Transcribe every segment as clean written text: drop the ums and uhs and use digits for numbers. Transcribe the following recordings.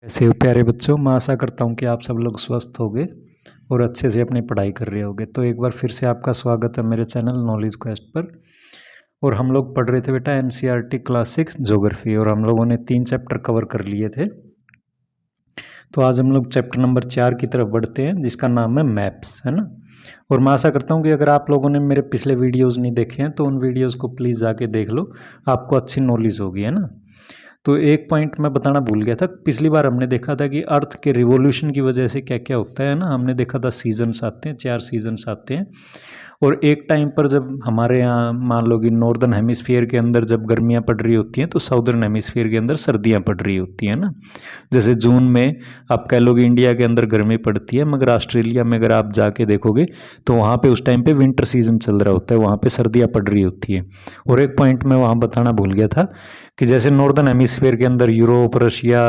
ऐसे हो प्यारे बच्चों, मैं आशा करता हूँ कि आप सब लोग स्वस्थ होंगे और अच्छे से अपनी पढ़ाई कर रहे होंगे। तो एक बार फिर से आपका स्वागत है मेरे चैनल नॉलेज क्वेस्ट पर। और हम लोग पढ़ रहे थे बेटा एनसीईआरटी क्लास 6 ज्योग्राफी, और हम लोगों ने 3 चैप्टर कवर कर लिए थे। तो आज हम लोग चैप्टर नंबर 4 की तरफ बढ़ते हैं, जिसका नाम है मैप्स, है ना। और मैं आशा करता हूँ कि अगर आप लोगों ने मेरे पिछले वीडियोज़ नहीं देखे हैं तो उन वीडियोज़ को प्लीज़ जाके देख लो, आपको अच्छी नॉलेज होगी, है ना। तो एक पॉइंट मैं बताना भूल गया था। पिछली बार हमने देखा था कि अर्थ के रिवॉल्यूशन की वजह से क्या क्या होता है ना। हमने देखा था सीजन्स आते हैं, 4 सीजन्स आते हैं। और एक टाइम पर जब हमारे यहाँ मान लो कि नॉर्दर्न हेमिस्फीयर के अंदर जब गर्मियाँ पड़ रही होती हैं तो साउदर्न हेमिस्फीयर के अंदर सर्दियाँ पड़ रही होती हैं ना। जैसे जून में आप कह लो कि इंडिया के अंदर गर्मी पड़ती है, मगर ऑस्ट्रेलिया में अगर आप जाके देखोगे तो वहाँ पे उस टाइम पे विंटर सीजन चल रहा होता है, वहाँ पे सर्दियाँ पड़ रही होती है। और एक पॉइंट मैं वहाँ बताना भूल गया था कि जैसे नॉर्दर्न हेमिस्फीयर के अंदर Europe, Russia,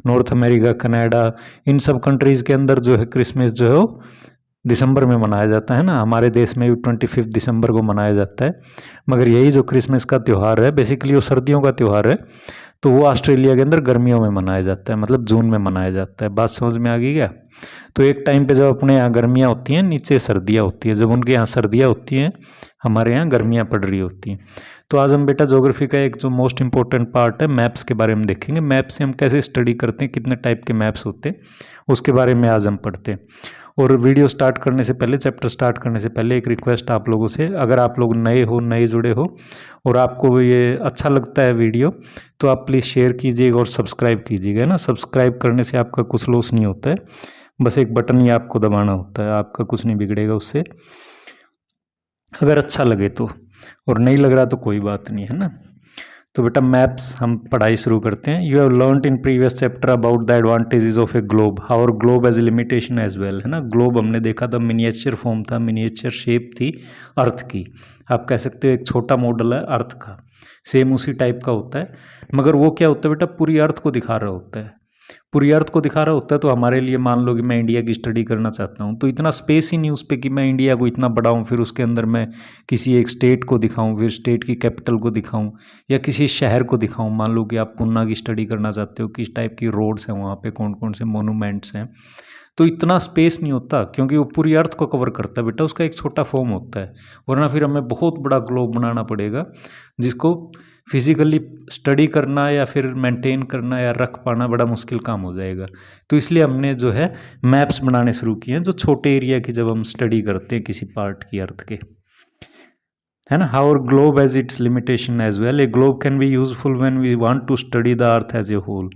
North America, Canada, इन सब कंट्रीज़ के अंदर जो है क्रिसमस जो है वो दिसंबर में मनाया जाता है ना। हमारे देश में भी 25 दिसंबर को मनाया जाता है, मगर यही जो क्रिसमस का त्यौहार है बेसिकली वो सर्दियों का त्यौहार है। तो वो ऑस्ट्रेलिया के अंदर गर्मियों में मनाया जाता है, मतलब जून में मनाया जाता है। बात समझ में आ गई क्या। तो एक टाइम पे जब अपने यहाँ गर्मियाँ होती हैं, नीचे सर्दियाँ होती हैं, जब उनके यहाँ सर्दियाँ होती हैं हमारे यहाँ गर्मियाँ पड़ रही होती हैं। तो आज हम बेटा ज्योग्राफी का एक जो मोस्ट इंपॉर्टेंट पार्ट है मैप्स के बारे में देखेंगे। मैप से हम कैसे स्टडी करते हैं, कितने टाइप के मैप्स होते हैं, उसके बारे में आज हम पढ़ते हैं। और वीडियो स्टार्ट करने से पहले, चैप्टर स्टार्ट करने से पहले एक रिक्वेस्ट आप लोगों से, अगर आप लोग नए हो, नए जुड़े हो और आपको ये अच्छा लगता है वीडियो, तो आप प्लीज़ शेयर कीजिएगा और सब्सक्राइब कीजिएगा ना। सब्सक्राइब करने से आपका कुछ लॉस नहीं होता है, बस एक बटन ही आपको दबाना होता है, आपका कुछ नहीं बिगड़ेगा उससे, अगर अच्छा लगे तो। और नहीं लग रहा तो कोई बात नहीं, है ना। तो बेटा मैप्स हम पढ़ाई शुरू करते हैं। You have learned in previous chapter about the advantages of a globe, और globe as a limitation as well, है ना। ग्लोब हमने देखा था मिनिएचर फॉर्म था, मिनिएचर शेप थी अर्थ की। आप कह सकते हो एक छोटा मॉडल है अर्थ का, सेम उसी टाइप का होता है, मगर वो क्या होता है बेटा, पूरी अर्थ को दिखा रहा होता है। पूरी अर्थ को दिखा रहा होता है। तो हमारे लिए मान लो कि मैं इंडिया की स्टडी करना चाहता हूँ, तो इतना स्पेस ही नहीं उस पर कि मैं इंडिया को इतना बढ़ाऊँ, फिर उसके अंदर मैं किसी एक स्टेट को दिखाऊँ, फिर स्टेट की कैपिटल को दिखाऊँ, या किसी शहर को दिखाऊँ। मान लो कि आप पुणे की स्टडी करना चाहते हो, किस टाइप की रोड्स हैं वहाँ पे, कौन कौन से मोनूमेंट्स हैं। तो इतना स्पेस नहीं होता, क्योंकि वो पूरी अर्थ को कवर करता है बेटा, उसका एक छोटा फॉर्म होता है। वरना फिर हमें बहुत बड़ा ग्लोब बनाना पड़ेगा, जिसको फिजिकली स्टडी करना या फिर मेंटेन करना या रख पाना बड़ा मुश्किल काम हो जाएगा। तो इसलिए हमने जो है मैप्स बनाने शुरू किए हैं, जो छोटे एरिया की जब हम स्टडी करते हैं किसी पार्ट की अर्थ के, है ना। However globe has its limitation as well. A globe can be useful when we want to study the earth as a whole,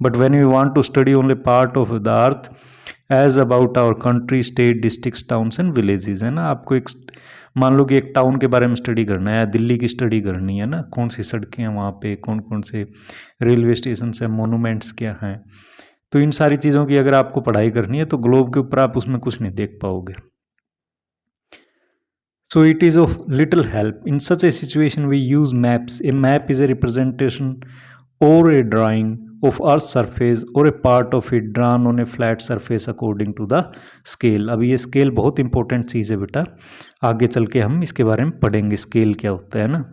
but when we want to study only part of the earth as about our country, state, district, towns and villages, है ना। आपको एक मान लो कि एक town के बारे में स्टडी करना है, या दिल्ली की स्टडी करनी है ना, कौन सी सड़कें हैं वहाँ पे, कौन कौन से रेलवे स्टेशन हैं, मोनूमेंट्स क्या हैं, तो इन सारी चीज़ों की अगर आपको पढ़ाई करनी है तो ग्लोब के ऊपर आप उसमें कुछ नहीं देख पाओगे। So it is of little help. In such a situation, we use maps. A map is a representation or a drawing of Earth's surface or a part of it drawn on a flat surface according to the scale. अभी ये scale बहुत important चीज़ है बेटा, आगे चल के हम इसके बारे में पढ़ेंगे स्केल क्या होता है ना।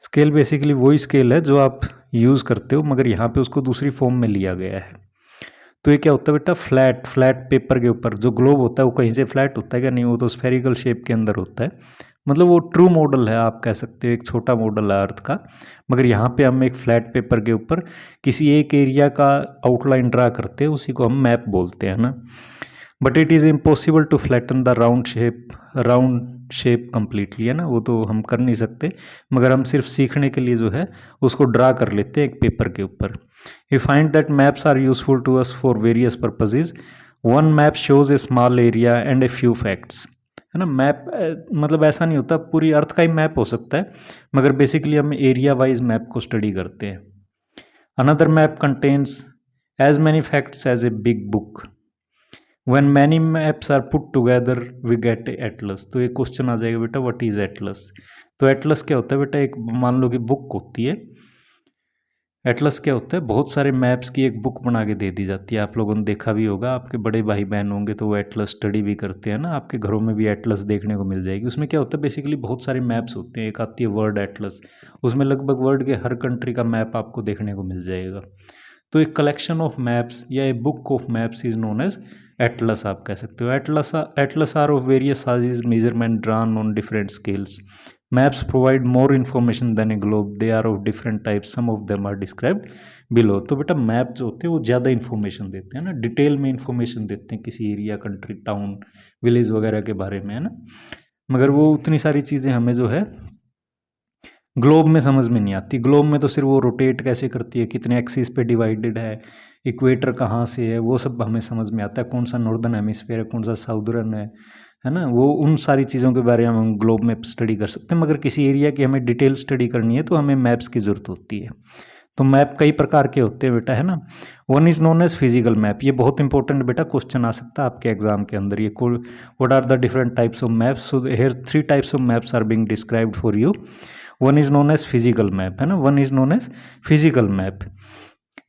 स्केल बेसिकली वही स्केल है जो आप यूज़ करते हो, मगर यहाँ पे उसको दूसरी फॉर्म में लिया गया है। तो ये क्या होता है बेटा, फ्लैट पेपर के ऊपर जो ग्लोब होता है वो कहीं से फ्लैट होता है क्या, नहीं, वो तो स्फेरिकल शेप के अंदर होता है। मतलब वो ट्रू मॉडल है, आप कह सकते हो एक छोटा मॉडल है अर्थ का। मगर यहाँ पे हम एक फ्लैट पेपर के ऊपर किसी एक एरिया का आउटलाइन ड्रा करते हैं, उसी को हम मैप बोलते हैं ना। But it is impossible to flatten the round shape completely, है ना। वो तो हम कर नहीं सकते, मगर हम सिर्फ सीखने के लिए जो है उसको ड्रा कर लेते हैं एक पेपर के ऊपर। We find that maps are useful to us for various purposes. One map shows a small area and a few facts, है ना। मैप मतलब ऐसा नहीं होता पूरी अर्थ का ही मैप हो सकता है, मगर बेसिकली हम एरिया वाइज मैप को स्टडी करते हैं। Another map contains as many facts as a big book. When many maps are put together we get atlas. तो एक क्वेश्चन आ जाएगा बेटा, व्हाट इज एटलस। तो एटलस क्या होता है बेटा, एक मान लो कि बुक होती है, एटलस क्या होता है, बहुत सारे मैप्स की एक बुक बना के दे दी जाती है। आप लोगों ने देखा भी होगा, आपके बड़े भाई बहन होंगे तो वो एटलस स्टडी भी करते हैं ना, आपके घरों में भी एटलस देखने को मिल जाएगी। उसमें क्या होता है, बेसिकली बहुत सारे मैप्स होते हैं। एक आती है वर्ल्ड एटलस, उसमें लगभग वर्ल्ड के हर कंट्री का मैप आपको देखने को मिल जाएगा। तो एक कलेक्शन ऑफ मैप्स या a book of maps is known as atlas, आप कह सकते हो। Atlas are of various sizes measurement drawn on different scales. Maps provide more information than a globe. They are of different types. Some of them are described below. तो बेटा map जो होते हैं वो ज़्यादा इन्फॉर्मेशन देते हैं ना, डिटेल में इन्फॉर्मेशन देते हैं किसी एरिया, कंट्री, टाउन, विलेज वगैरह के बारे में, है ना। मगर वो उतनी सारी चीज़ें हमें जो है ग्लोब में समझ में नहीं आती। ग्लोब में तो सिर्फ वो रोटेट कैसे करती है, कितने एक्सिस पे डिवाइडेड है, इक्वेटर कहाँ से है, वो सब हमें समझ में आता है। कौन सा नॉर्दर्न हेमिस्फीयर है, कौन सा साउदर्न है ना। वो उन सारी चीज़ों के बारे में हम ग्लोब में स्टडी कर सकते हैं। मगर किसी एरिया की हमें डिटेल स्टडी करनी है तो हमें मैप्स की ज़रूरत होती है। तो मैप कई प्रकार के होते हैं बेटा, है ना। One is known as physical map. ये बहुत इंपॉर्टेंट बेटा क्वेश्चन आ सकता है आपके एग्जाम के अंदर। ये what are the different types of maps. So here 3 types of maps are being described for you. One is known as physical map, है ना। One is known as physical map.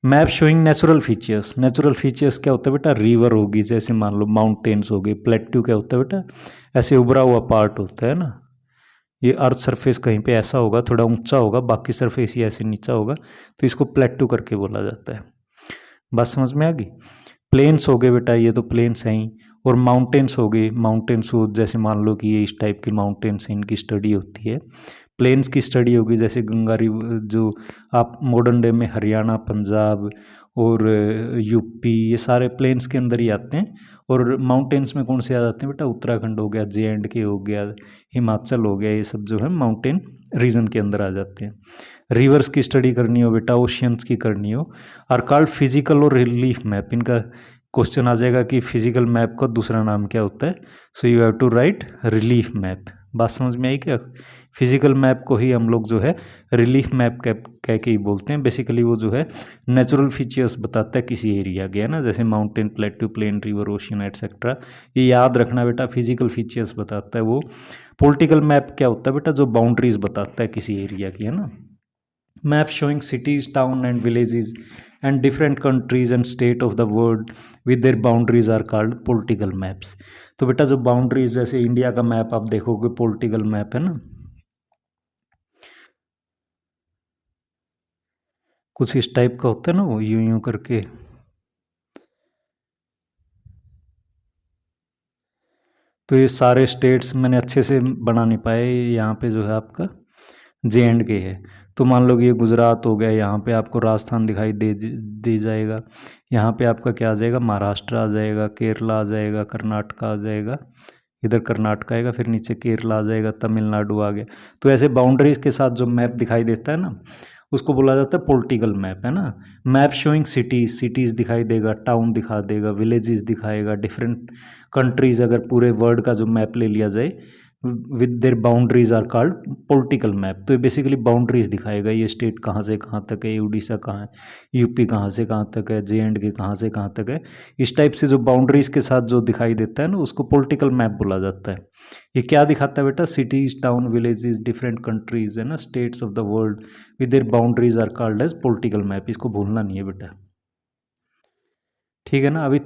Map showing natural features. Natural features क्या होता है बेटा, river होगी, जैसे मान लो mountains हो गए। प्लेट्यू क्या होता है बेटा, ऐसे उभरा हुआ पार्ट होता है ना। ये अर्थ सरफेस कहीं पे ऐसा होगा, थोड़ा ऊंचा होगा, बाकी सरफेस ही ऐसे नीचा होगा, तो इसको प्लेट्यू करके बोला जाता है। बात समझ में आ गई। प्लेन्स हो गए बेटा, ये तो प्लेन्स हैं ही। और माउंटेन्स हो गए, माउंटेन्स हो जैसे मान लो कि ये इस टाइप के माउंटेन्स हैं, इनकी स्टडी होती है। प्लेन्स की स्टडी होगी जैसे गंगा रिवर, जो आप मॉडर्न डे में हरियाणा, पंजाब और यूपी, ये सारे प्लेन्स के अंदर ही आते हैं। और माउंटेन्स में कौन से आ जाते हैं बेटा, उत्तराखंड हो गया, JNK हो गया, हिमाचल हो गया, ये सब जो है माउंटेन रीजन के अंदर आ जाते हैं। रिवर्स की स्टडी करनी हो बेटा, ओशियंस की करनी हो, आर कॉल्ड फिजिकल और रिलीफ मैप। इनका क्वेश्चन आ जाएगा कि फिजिकल मैप का दूसरा नाम क्या होता है। So you have to write relief map. बात समझ में आई क्या। फिजिकल मैप को ही हम लोग जो है रिलीफ मैप कह के ही बोलते हैं। बेसिकली वो जो है नेचुरल फीचर्स बताता है किसी एरिया के, है ना, जैसे mountain, plateau, plain, river, ocean etcetera. ये याद रखना बेटा, फिजिकल फीचर्स बताता है वो। पॉलिटिकल मैप क्या होता है बेटा, जो बाउंड्रीज बताता है किसी एरिया की, है ना। Map showing cities, town and villages and different countries and state of the world with their boundaries are called political maps. तो बेटा जो बाउंड्रीज, जैसे इंडिया का मैप आप देखोगे, पॉलिटिकल मैप है ना, कुछ इस टाइप का होता है ना, वो यूं यूं करके। तो ये सारे स्टेट्स मैंने अच्छे से बना नहीं पाए। यहाँ पे जो है आपका JNK है। तो मान लो कि ये गुजरात हो गया, यहाँ पे आपको राजस्थान दिखाई दे जाएगा। यहाँ पे आपका क्या आ जाएगा, महाराष्ट्र आ जाएगा, केरला आ जाएगा, कर्नाटका आ जाएगा, इधर कर्नाटक आएगा, फिर नीचे केरला आ जाएगा, तमिलनाडु आ गया। तो ऐसे बाउंड्रीज के साथ जो मैप दिखाई देता है ना, उसको बोला जाता है पॉलिटिकल मैप, है ना। मैप शोइंग सिटीज, सिटीज़ दिखाई देगा, टाउन दिखा देगा, विलेजेस दिखाएगा, डिफरेंट कंट्रीज़, अगर पूरे वर्ल्ड का जो मैप ले लिया जाए with their boundaries are called political map. तो ये बेसिकली बाउंड्रीज दिखाएगा, ये स्टेट कहाँ से कहाँ तक है, उड़ीसा कहाँ है, यूपी कहाँ से कहाँ तक है, JNK कहाँ से कहाँ तक है। इस टाइप से जो बाउंड्रीज के साथ जो दिखाई देता है ना, उसको पॉलिटिकल मैप बोला जाता है। ये क्या दिखाता है बेटा, cities, town, villages, different countries, है ना, states of the world with their boundaries are called as political map. इसको भूलना नहीं है बेटा, ठीक है ना। अभी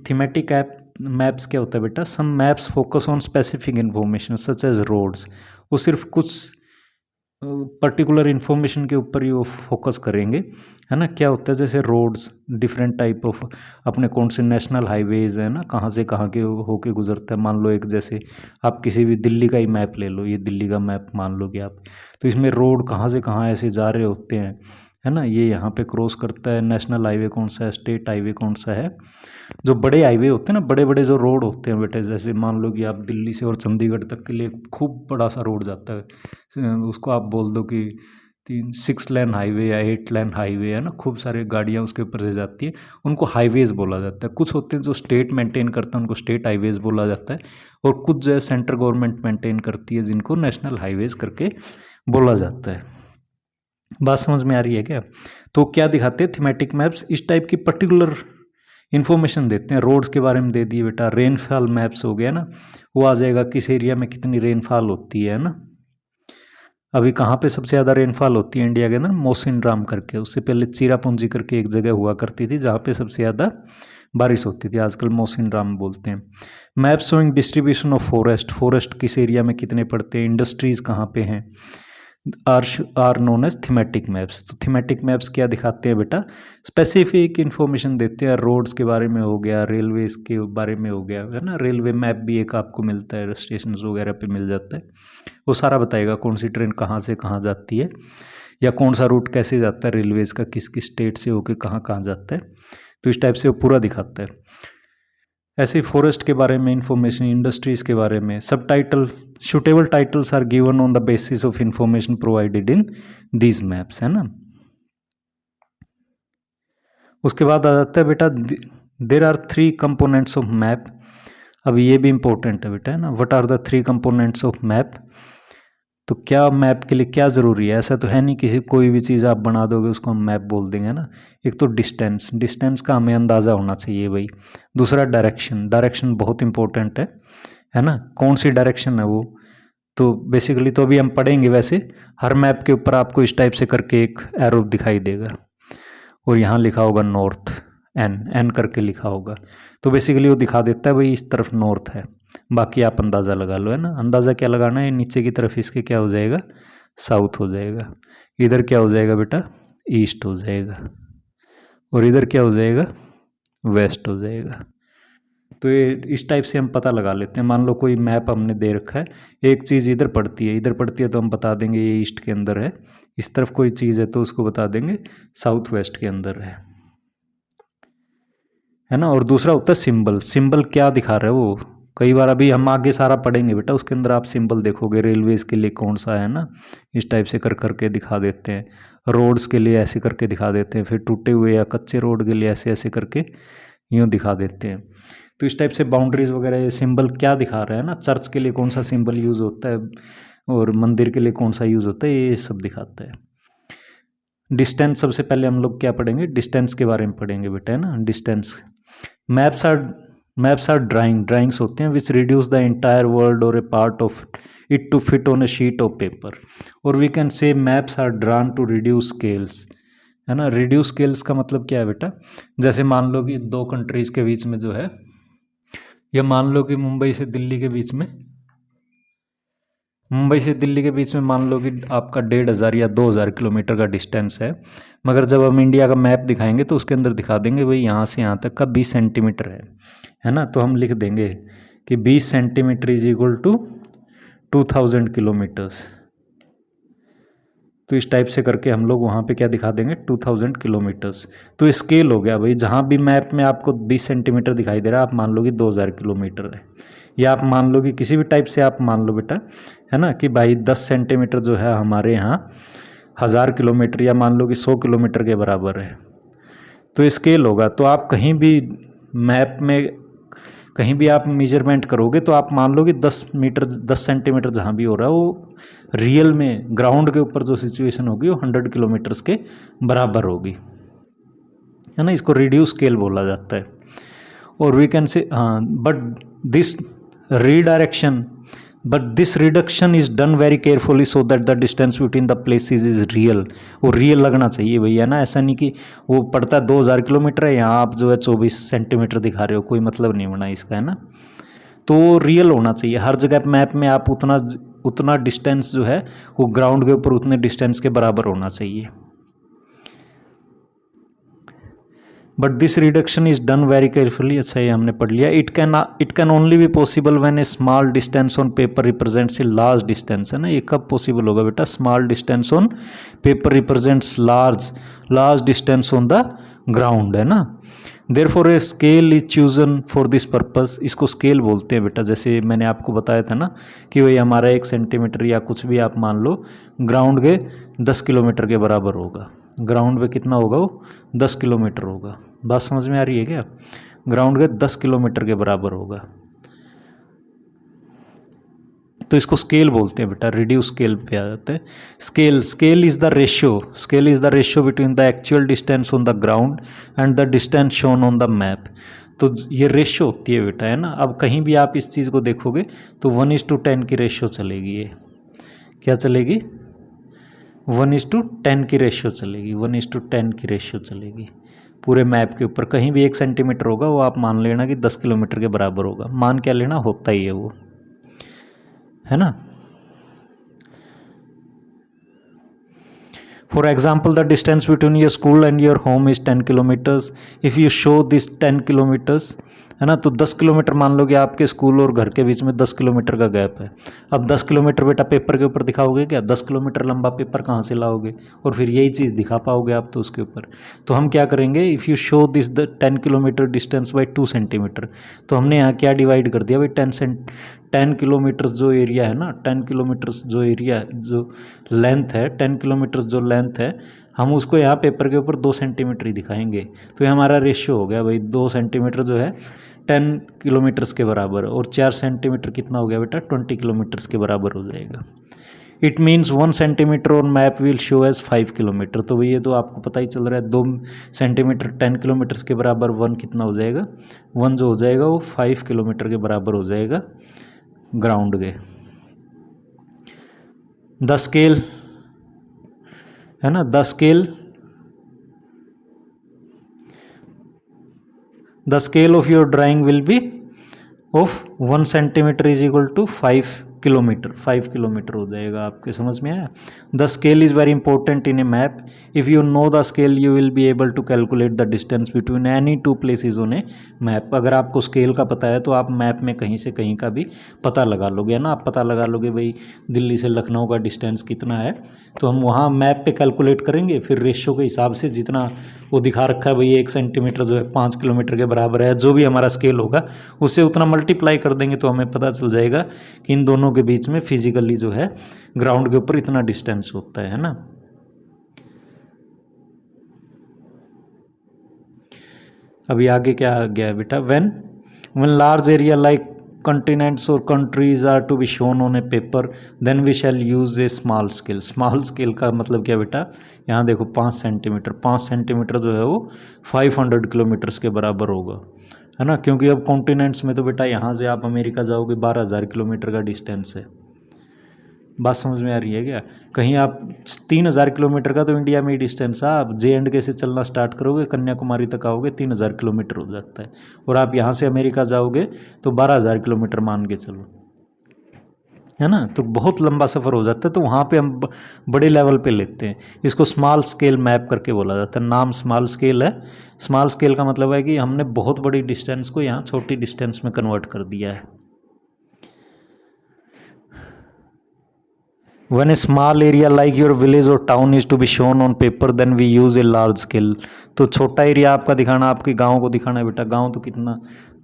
थीमेटिक ऐप मैप्स क्या होता है बेटा, some maps focus on specific information such as roads. वो सिर्फ कुछ पर्टिकुलर इन्फॉर्मेशन के ऊपर ही वो फोकस करेंगे, है ना। क्या होता है, जैसे रोड्स, डिफरेंट टाइप ऑफ अपने कौन से नेशनल हाईवेज है ना, कहाँ से कहाँ के होके गुजरता है। मान लो एक जैसे आप किसी भी दिल्ली का ही मैप ले लो, ये दिल्ली का मैप मान लो कि आप, तो इसमें रोड कहाँ से कहाँ ऐसे जा रहे होते हैं, है ना। ये यहाँ पे क्रॉस करता है, नेशनल हाईवे कौन सा है, स्टेट हाईवे कौन सा है। जो बड़े हाईवे होते हैं ना, बड़े बड़े जो रोड होते हैं बेटे, जैसे मान लो कि आप दिल्ली से और चंडीगढ़ तक के लिए खूब बड़ा सा रोड जाता है, उसको आप बोल दो कि 6 लेन हाईवे या 8 लेन हाईवे, है ना, खूब सारे गाड़ियाँ उसके ऊपर से जाती है, उनको हाईवेज बोला जाता है। कुछ होते हैं जो स्टेट मेंटेन करता है, उनको स्टेट हाईवेज बोला जाता है। और कुछ जो है सेंट्रल गवर्नमेंट मेंटेन करती है, जिनको नेशनल हाईवेज करके बोला जाता है। बात समझ में आ रही है क्या। तो क्या दिखाते हैं थीमेटिक मैप्स, इस टाइप की पर्टिकुलर इन्फॉर्मेशन देते हैं। रोड्स के बारे में दे दिए बेटा, रेनफॉल मैप्स हो गया ना, वो आ जाएगा किस एरिया में कितनी रेनफॉल होती है ना। अभी कहाँ पे सबसे ज़्यादा रेनफॉल होती है इंडिया के अंदर? मोसिनराम करके, उससे पहले चिरापुंजी करके एक जगह हुआ करती थी जहाँ पे सबसे ज़्यादा बारिश होती थी, आजकल मोसिनराम बोलते हैं। Map showing distribution of forest, forest किस एरिया में कितने पड़ते हैं, इंडस्ट्रीज़ कहाँ पे हैं, are known as thematic maps. तो थीमेटिक मैप्स क्या दिखाते हैं बेटा? स्पेसिफिक इन्फॉर्मेशन देते हैं, रोड्स के बारे में हो गया, रेलवेज के बारे में हो गया, है ना। रेलवे मैप भी एक आपको मिलता है, स्टेशन वगैरह पे मिल जाता है, वो सारा बताएगा कौन सी ट्रेन कहाँ से कहाँ जाती है, या कौन सा रूट कैसे जाता है रेलवेज का, किस किस स्टेट से होकर कहाँ कहाँ जाता है। तो इस टाइप से वो पूरा दिखाता है। ऐसे फॉरेस्ट के बारे में इंफॉर्मेशन, इंडस्ट्रीज के बारे में। सब title, suitable titles are given on the basis of information provided in these maps, है ना। उसके बाद आ जाता है बेटा, there are 3 components of map. अब ये भी इंपॉर्टेंट है बेटा, है ना। What are the 3 components of map? तो क्या मैप के लिए क्या ज़रूरी है? ऐसा तो है नहीं किसी कोई भी चीज़ आप बना दोगे उसको हम मैप बोल देंगे ना। एक तो डिस्टेंस, डिस्टेंस का हमें अंदाज़ा होना चाहिए भाई। दूसरा डायरेक्शन, डायरेक्शन बहुत इंपॉर्टेंट है ना। कौन सी डायरेक्शन है वो, तो बेसिकली तो अभी हम पढ़ेंगे। वैसे हर मैप के ऊपर आपको इस टाइप से करके एक एरो दिखाई देगा और यहाँ लिखा होगा नॉर्थ, एन एन करके लिखा होगा। तो बेसिकली वो दिखा देता है भाई इस तरफ नॉर्थ है, बाकी आप अंदाज़ा लगा लो, है ना। अंदाज़ा क्या लगाना है? नीचे की तरफ इसके क्या हो जाएगा? साउथ हो जाएगा। इधर क्या हो जाएगा बेटा? ईस्ट हो जाएगा। और इधर क्या हो जाएगा? वेस्ट हो जाएगा। तो ये इस टाइप से हम पता लगा लेते हैं। मान लो कोई मैप हमने दे रखा है, एक चीज़ इधर पड़ती है, इधर पड़ती है तो हम बता देंगे ये ईस्ट के अंदर है। इस तरफ कोई चीज़ है तो उसको बता देंगे साउथ वेस्ट के अंदर है ना। और दूसरा होता है सिंबल। सिंबल क्या दिखा रहा है वो? कई बार अभी हम आगे सारा पढ़ेंगे बेटा, उसके अंदर आप सिंबल देखोगे, रेलवेज के लिए कौन सा है ना, इस टाइप से कर करके दिखा देते हैं। रोड्स के लिए ऐसे करके दिखा देते हैं, फिर टूटे हुए या कच्चे रोड के लिए ऐसे ऐसे करके यूँ दिखा देते हैं। तो इस टाइप से बाउंड्रीज वगैरह ये सिंबल क्या दिखा रहा है ना, चर्च के लिए कौन सा सिंबल यूज़ होता है और मंदिर के लिए कौन सा यूज़ होता है, ये सब दिखाता है। डिस्टेंस, सबसे पहले हम लोग क्या पढ़ेंगे? डिस्टेंस के बारे में पढ़ेंगे बेटा, है ना। डिस्टेंस, मैप्स आर ड्राइंग्स होते हैं which reduce the entire world और a part of it to fit on a sheet of paper. और we can say maps are drawn to reduce scales, है ना। रिड्यूस स्केल्स का मतलब क्या है बेटा? जैसे मान लो कि 2 कंट्रीज के बीच में जो है, या मान लो कि मुंबई से दिल्ली के बीच में मान लो कि आपका 1,500 या 2,000 किलोमीटर का डिस्टेंस है। मगर जब हम इंडिया का मैप दिखाएंगे तो उसके अंदर दिखा देंगे भाई यहाँ से यहाँ तक का 20 सेंटीमीटर है ना। तो हम लिख देंगे कि 20 centimetre is equal to 2000 kilometres. तो इस टाइप से करके हम लोग वहाँ पे क्या दिखा देंगे? 2000 किलोमीटर्स। तो स्केल हो गया भाई, जहाँ भी मैप में आपको 20 सेंटीमीटर दिखाई दे रहा है आप मान लो कि 2000 किलोमीटर है। या आप मान लो कि किसी भी टाइप से आप मान लो बेटा, है ना, कि भाई 10 सेंटीमीटर जो है हमारे यहाँ 1000 किलोमीटर, या मान लो कि 100 किलोमीटर के बराबर है। तो स्केल होगा। तो आप कहीं भी मैप में कहीं भी आप मेजरमेंट करोगे तो आप मान लो कि 10 सेंटीमीटर जहाँ भी हो रहा है वो रियल में ग्राउंड के ऊपर जो सिचुएशन होगी वो 100 किलोमीटर्स के बराबर होगी, है ना। इसको रिड्यूस स्केल बोला जाता है। और we can say but this reduction is done very carefully so that the distance between the places is real. वो रियल लगना चाहिए भैया ना, ऐसा नहीं कि वो पड़ता है 2000 किलोमीटर है, यहाँ आप जो है 24 सेंटीमीटर दिखा रहे हो, कोई मतलब नहीं बना इसका, है ना। तो रियल होना चाहिए हर जगह मैप में, आप उतना डिस्टेंस जो है वो ग्राउंड के ऊपर उतने डिस्टेंस के बराबर होना चाहिए। But this reduction is done very carefully. अच्छा ये हमने पढ़ लिया। It can only be possible when A small distance on paper represents a large distance, है ना। ये कब पॉसिबल होगा बेटा? Small distance on paper represents large distance on the ground, है ना। Therefore a scale is chosen for this purpose. इसको scale बोलते हैं बेटा। जैसे मैंने आपको बताया था ना कि भाई हमारा 1 सेंटीमीटर या कुछ भी आप मान लो ग्राउंड के 10 किलोमीटर के बराबर होगा। ग्राउंड पे कितना होगा? वो 10 किलोमीटर होगा। बात समझ में आ रही है क्या? ग्राउंड के 10 किलोमीटर के बराबर होगा। तो इसको स्केल बोलते हैं बेटा। रिड्यूस स्केल पे आ जाते हैं। Scale is the ratio between the actual distance on the ground and the distance shown on the map. तो ये रेशियो होती है बेटा, है ना। अब कहीं भी आप इस चीज़ को देखोगे तो 1:10 की रेशियो चलेगी। ये क्या चलेगी? 1:10 की रेशियो चलेगी, 1:10 की रेशियो चलेगी पूरे मैप के ऊपर। कहीं भी 1 सेंटीमीटर होगा वो आप मान लेना कि 10 किलोमीटर के बराबर होगा। मान क्या लेना, होता ही है वो, है ना। For example, the distance between your school and your home is 10 kilometers. If you show this 10 kilometers, है ना, तो 10 किलोमीटर मान लो कि आपके स्कूल और घर के बीच में 10 किलोमीटर का गैप है। अब 10 किलोमीटर बेटा पेपर के ऊपर दिखाओगे क्या? 10 किलोमीटर लंबा पेपर कहाँ से लाओगे और फिर यही चीज़ दिखा पाओगे आप तो उसके ऊपर। तो हम क्या करेंगे, if you show this the 10 kilometre distance by 2 centimetre, तो हमने यहाँ क्या डिवाइड कर दिया भाई, 10 किलोमीटर्स जो एरिया है ना, 10 किलोमीटर्स जो एरिया जो लेंथ है, 10 किलोमीटर्स जो लेंथ है, हम उसको यहाँ पेपर के ऊपर 2 सेंटीमीटर ही दिखाएंगे। तो ये हमारा रेशियो हो गया भाई, 2 सेंटीमीटर जो है 10 किलोमीटर्स के बराबर, और 4 सेंटीमीटर कितना हो गया बेटा, 20 किलोमीटर्स के बराबर हो जाएगा। It means 1 centimetre on map will show as 5 kilometre. तो भैया तो आपको पता ही चल रहा है, 2 सेंटीमीटर 10 किलोमीटर्स के बराबर 1 कितना हो जाएगा, 1 जो हो जाएगा वो 5 किलोमीटर के बराबर हो जाएगा ग्राउंड के। द स्केल है ना, the scale of your drawing will be of 1 centimetre is equal to 5 kilometre, 5 kilometre हो जाएगा। आपके समझ में आया। The scale is very important in a map. If you know the scale you will be able to calculate the distance between any 2 places on a map. अगर आपको scale का पता है तो आप मैप में कहीं से कहीं का भी पता लगा लोगे, है ना। आप पता लगा लोगे भाई दिल्ली से लखनऊ का डिस्टेंस कितना है, तो हम वहाँ मैप पे कैलकुलेट करेंगे, फिर रेशियो के हिसाब से जितना वो दिखा रखा है भाई 1 सेंटीमीटर जो है 5 किलोमीटर के बराबर है, जो भी हमारा स्केल होगा उससे उतना मल्टीप्लाई कर देंगे, तो हमें पता चल जाएगा कि इन दोनों के बीच में फिजिकली जो है ग्राउंड के ऊपर इतना डिस्टेंस होता है ना। अभी आगे क्या आ गया है बेटा, when large area like continents or countries are to be shown on a paper then we shall use a small scale। Small scale का मतलब क्या बेटा, यहाँ देखो 5 सेंटीमीटर, 5 सेंटीमीटर जो है वो 500 किलोमीटर्स के बराबर होगा, है ना। क्योंकि अब कॉन्टिनेंट्स में तो बेटा यहाँ से आप अमेरिका जाओगे 12,000 किलोमीटर का डिस्टेंस है। बात समझ में आ रही है क्या? कहीं आप 3,000 किलोमीटर का तो इंडिया में ही डिस्टेंस है, आप J&K से चलना स्टार्ट करोगे कन्याकुमारी तक आओगे 3,000 किलोमीटर हो जाता है, और आप यहाँ से अमेरिका जाओगे तो 12,000 किलोमीटर मान के चलो, है ना। तो बहुत लंबा सफ़र हो जाता है। तो वहाँ पे हम बड़े लेवल पे लेते हैं, इसको स्मॉल स्केल मैप करके बोला जाता है। नाम स्मॉल स्केल है। स्मॉल स्केल का मतलब है कि हमने बहुत बड़ी डिस्टेंस को यहाँ छोटी डिस्टेंस में कन्वर्ट कर दिया है। When a small area like your village or town is to be shown on paper then we use a large scale। तो छोटा एरिया आपका दिखाना, आपके गांव को दिखाना है बेटा। गांव तो कितना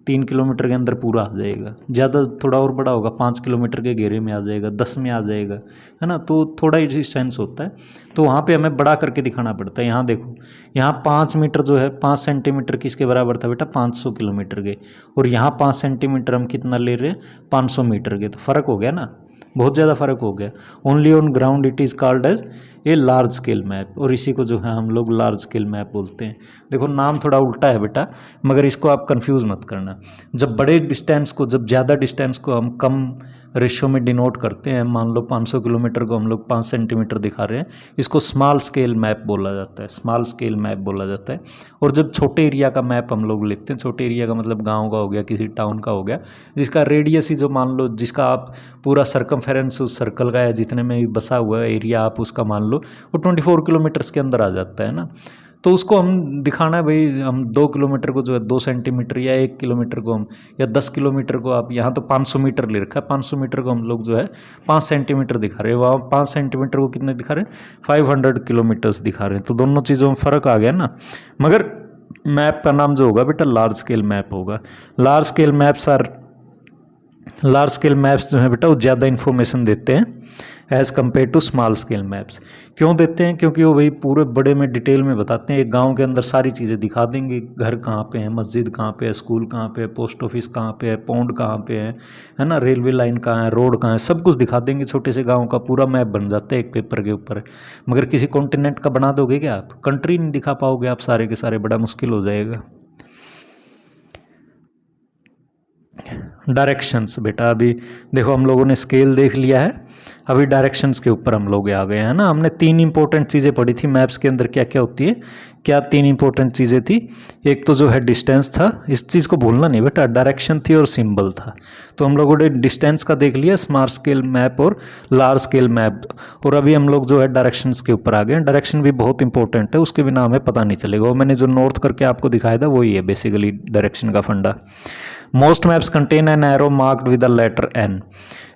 3 किलोमीटर के अंदर पूरा आ जाएगा, ज़्यादा थोड़ा और बड़ा होगा 5 किलोमीटर के घेरे में आ जाएगा, 10 में आ जाएगा, है ना। तो थोड़ा ही डिस्टेंस होता है, तो वहाँ पे हमें बड़ा करके दिखाना पड़ता है। यहाँ देखो, यहाँ 5 मीटर जो है 5 सेंटीमीटर किसके बराबर था बेटा, 500 किलोमीटर के, और यहाँ 5 सेंटीमीटर हम कितना ले रहे हैं, 500 मीटर के। तो फ़र्क हो गया ना, बहुत ज़्यादा फ़र्क हो गया। Only on ground it is called as a large scale map, और इसी को जो है हम लोग लार्ज स्केल मैप बोलते हैं। देखो नाम थोड़ा उल्टा है बेटा, मगर इसको आप कंफ्यूज मत करना। जब बड़े डिस्टेंस को, जब ज़्यादा डिस्टेंस को हम कम रेशो में डिनोट करते हैं, मान लो 500 किलोमीटर को हम लोग 5 सेंटीमीटर दिखा रहे हैं, इसको स्मॉल स्केल मैप बोला जाता है, स्मॉल स्केल मैप बोला जाता है। और जब छोटे एरिया का मैप हम लोग लिखते हैं, छोटे एरिया का मतलब गाँव का हो गया, किसी टाउन का हो गया, जिसका रेडियस ही जो मान लो, जिसका आप पूरा सरकमफेरेंस उस सर्कल का है, जितने में भी बसा हुआ है एरिया आप उसका मान लो, वो 24 किलोमीटर्स के अंदर आ जाता है ना। तो उसको हम दिखाना है भाई, हम 2 किलोमीटर को जो है 2 सेंटीमीटर, या 1 किलोमीटर को हम, या 10 किलोमीटर को आप, यहाँ तो 500 मीटर ले रखा है, 500 मीटर को हम लोग जो है 5 सेंटीमीटर दिखा रहे हैं, वहाँ 5 सेंटीमीटर को कितने दिखा रहे हैं, 500 किलोमीटर्स दिखा रहे हैं। तो दोनों चीज़ों में फ़र्क आ गया ना। मगर मैप का नाम जो होगा बेटा लार्ज स्केल मैप होगा। लार्ज स्केल मैप्स जो हैं बेटा वो ज़्यादा इन्फॉर्मेशन देते हैं as compare to small scale maps. क्यों देते हैं? क्योंकि वो भाई पूरे बड़े में डिटेल में बताते हैं। एक गांव के अंदर सारी चीज़ें दिखा देंगे, घर कहाँ पे है, मस्जिद कहाँ पे है, स्कूल कहाँ पे है, पोस्ट ऑफिस कहाँ पे है, पौंड कहाँ पे है ना, रेलवे लाइन कहाँ है, रोड कहाँ है, सब कुछ दिखा देंगे। छोटे से गाँव का पूरा मैप बन जाता है एक पेपर के ऊपर। मगर किसी कॉन्टिनेंट का बना दोगे क्या आप, कंट्री नहीं दिखा पाओगे आप सारे के सारे, बड़ा मुश्किल हो जाएगा। डायरेक्शंस बेटा, अभी देखो हम लोगों ने स्केल देख लिया है, अभी डायरेक्शंस के ऊपर हम लोग आ गए हैं ना। हमने 3 इंपॉर्टेंट चीज़ें पढ़ी थी मैप्स के अंदर, क्या क्या होती है, क्या 3 इंपॉर्टेंट चीज़ें थी। एक तो जो है डिस्टेंस था, इस चीज़ को भूलना नहीं बेटा, डायरेक्शन थी और सिंबल था। तो हम लोगों ने डिस्टेंस का देख लिया, स्मॉल स्केल मैप और लार्ज स्केल मैप, और अभी हम लोग जो है डायरेक्शंस के ऊपर आ गए हैं। डायरेक्शन भी बहुत इंपॉर्टेंट है, उसके बिना हमें पता नहीं चलेगा। और मैंने जो नॉर्थ करके आपको दिखाया था वही है बेसिकली डायरेक्शन का फंडा। Most maps contain an arrow marked with the letter N